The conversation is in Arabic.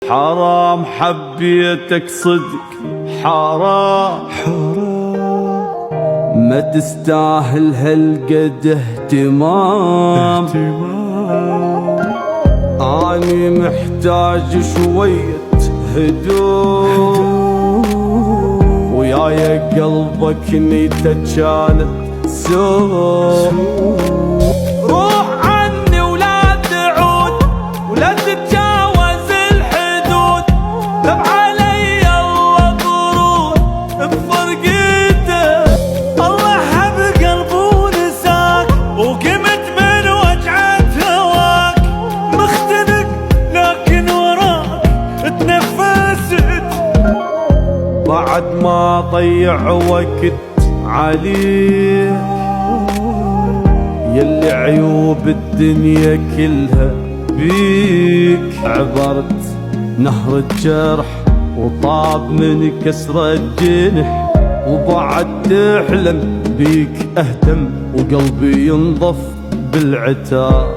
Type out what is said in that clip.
حرام حبيتك صدق، حرام ما تستاهل هالقد اهتمام. أني محتاج شوية هدوء، وياي قلبك نيته كانت سوء. روح عني ولا تعود، ولا تتجاوز الحدود، ذب علي الله طرود بفرقته. الله حب قلب ونساك، وقمت من وجعة هواك. مختنق لكن وراك تنفست، بعد ما ضيع وقت عليك. يلي عيوب الدنيا كلها بيك. عبرت نهر الجرح وطاب من كسر الجنح، وبعد تحلم بيك اهتم، وقلبي ينضف بالعتاب.